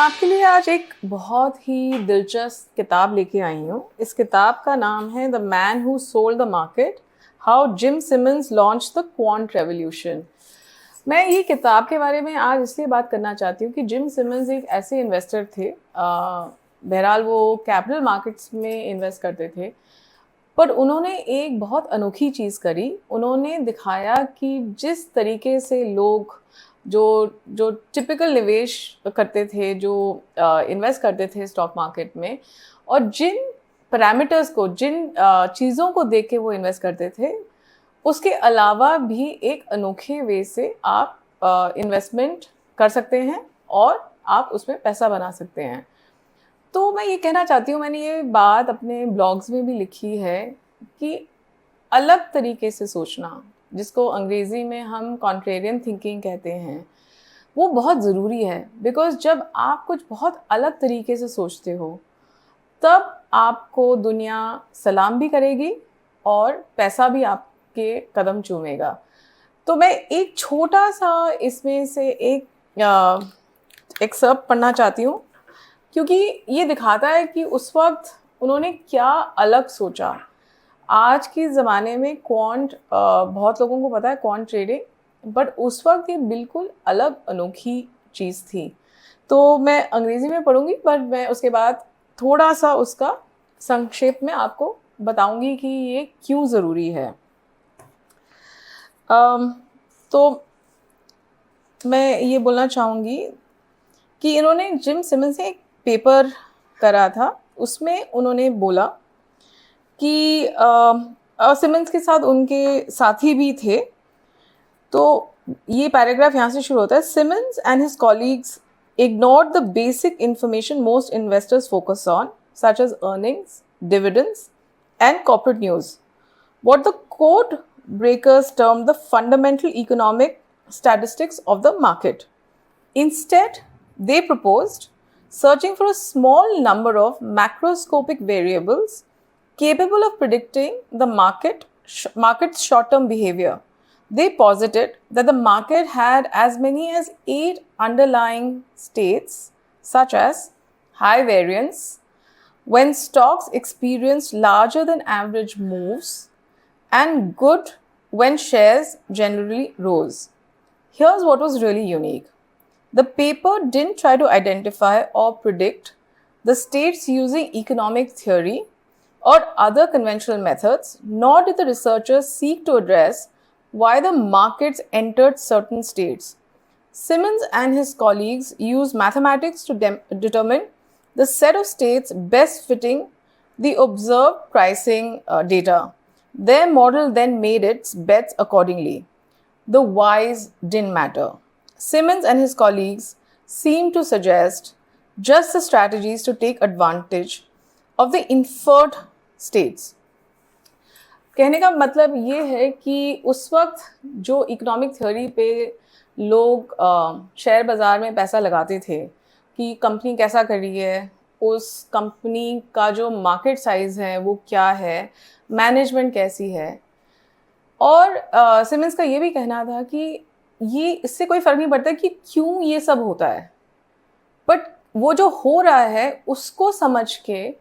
आपके लिए आज एक बहुत ही दिलचस्प किताब लेके आई हूँ। इस किताब का नाम है the man who sold the market, how Jim Simons launch the quant revolution. मैं ये किताब के बारे में आज इसलिए बात करना चाहती हूँ कि जिम सिमंस एक ऐसे इन्वेस्टर थे, बहरहाल वो कैपिटल मार्केट्स में इन्वेस्ट करते थे, पर उन्होंने एक बहुत अनोखी चीज़ करी। उन्होंने दिखाया कि जिस तरीके से लोग जो जो टिपिकल निवेश करते थे, जो इन्वेस्ट करते थे स्टॉक मार्केट में, और जिन पैरामीटर्स को, जिन चीज़ों को देख के वो इन्वेस्ट करते थे, उसके अलावा भी एक अनोखे वे से आप इन्वेस्टमेंट कर सकते हैं और आप उसमें पैसा बना सकते हैं। तो मैं ये कहना चाहती हूँ, मैंने ये बात अपने ब्लॉग्स में भी लिखी है कि अलग तरीके से सोचना, जिसको अंग्रेज़ी में हम कॉन्ट्रेरियन थिंकिंग कहते हैं, वो बहुत ज़रूरी है। बिकॉज़ जब आप कुछ बहुत अलग तरीके से सोचते हो, तब आपको दुनिया सलाम भी करेगी और पैसा भी आपके कदम चूमेगा। तो मैं एक छोटा-सा इसमें से एक एक्सर्प्ट पढ़ना चाहती हूँ, क्योंकि ये दिखाता है कि उस वक़्त उन्होंने क्या अलग सोचा। आज के ज़माने में क्वांट, बहुत लोगों को पता है क्वांट ट्रेडिंग, बट उस वक़्त ये बिल्कुल अलग अनोखी चीज़ थी। तो मैं अंग्रेज़ी में पढ़ूँगी, पर मैं उसके बाद थोड़ा-सा उसका संक्षेप में आपको बताऊँगी कि ये क्यों ज़रूरी है। तो मैं ये बोलना चाहूँगी कि इन्होंने जिम सिमंस से एक पेपर करा था, उसमें उन्होंने बोला कि सिमंस के साथ उनके साथी भी थे। तो ये पैराग्राफ यहाँ से शुरू होता है। Simons and his colleagues ignored the basic information most investors focus on, such as earnings, dividends, and corporate news. What the code breakers termed the fundamental economic statistics of the market. Instead, they proposed searching for a small number of macroscopic variables capable of predicting the market's short-term behavior. They posited that the market had as many as 8 underlying states, such as high variance, when stocks experienced larger than average moves, and good when shares generally rose. Here's what was really unique. The paper didn't try to identify or predict the states using economic theory or other conventional methods, nor did the researchers seek to address why the markets entered certain states. Simmons and his colleagues used mathematics to determine the set of states best fitting the observed pricing data. Their model then made its bets accordingly. The whys didn't matter. Simmons and his colleagues seemed to suggest just the strategies to take advantage of the inferred states. कहने का मतलब ये है कि उस वक्त जो economic theory पे लोग शेयर बाज़ार में पैसा लगाते थे कि कंपनी कैसा कर रही है, उस कंपनी का जो मार्केट साइज़ है वो क्या है, मैनेजमेंट कैसी है, और सिमंस का ये भी कहना था कि ये इससे कोई फ़र्क नहीं पड़ता कि क्यों ये सब होता है, बट वो जो हो रहा है उसको समझ के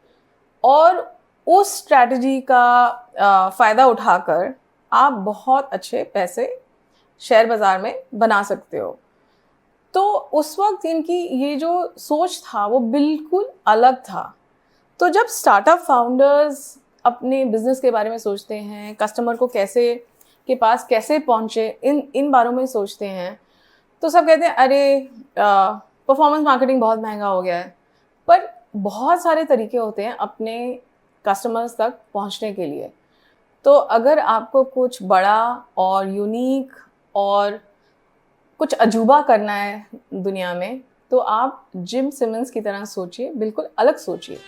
और उस स्ट्रैटेजी का फ़ायदा उठाकर आप बहुत अच्छे पैसे शेयर बाज़ार में बना सकते हो। तो उस वक्त इनकी ये जो सोच था वो बिल्कुल अलग था। तो जब स्टार्टअप फाउंडर्स अपने बिज़नेस के बारे में सोचते हैं, कस्टमर को के पास कैसे पहुँचे, इन बारों में सोचते हैं, तो सब कहते हैं अरे परफॉर्मेंस मार्केटिंग बहुत महंगा हो गया है। पर बहुत सारे तरीके होते हैं अपने कस्टमर्स तक पहुंचने के लिए। तो अगर आपको कुछ बड़ा और यूनिक और कुछ अजूबा करना है दुनिया में, तो आप जिम सिमंस की तरह सोचिए, बिल्कुल अलग सोचिए।